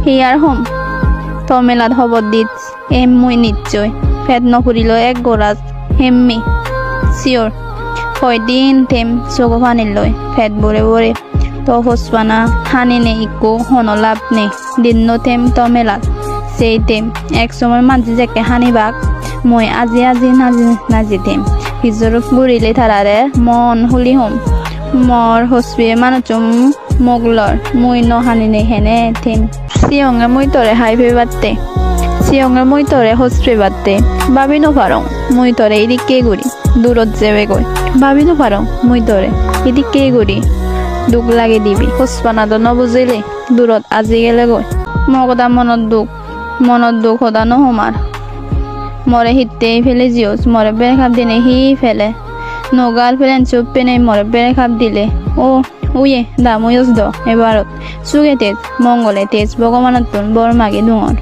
here home তমেলাত হবর দিত M মুই নিশ্চয় ফেদ নপুরিল এক গোরাজ হেম্মি চিয়র কয়দিন থেম চকু পানির লয় ফেদ বরে বরে তো হোসপানা হানি নে ইকো হন লাভ নে দিন থেম তমেলাত সেই থেম এক সময় মাঝে যাকে হানি বাক মই আজি আজি নাজি থেম হিজর বুড়িলে থারারে মন হুলি হোম মর হসপিয়ে মানুচুম মোগলর মুই নহানি নে হেনে থেম সিয়ঙে মুই তরে হাই ফে বাত্তে সিয়ঙে মুই তরে হসপে বাত্তে ভাবি নো পারং মুই তরে ইদিকে গুড়ি দূরত যাবে গই ভাবি নো পারং মুই তরে ইদিকে গুড়ি দুখ লাগে দিবি হসপানা তো নবুজিলে দূরত আজি গেলে গই মগদা মনত দুখ হদা নহমার মরে হিতে ফেলে জিওস মরে বেড়ে খাপ দিনে হি ফেলে নগাল ফেলেন চুপ পেনে মরে বেড়ে খাপ দিলে ও উয়ে দামুয়স দ এবারত সুগে তেজ মঙ্গলে তেজ ভগবানত বর মাগে ডুঙর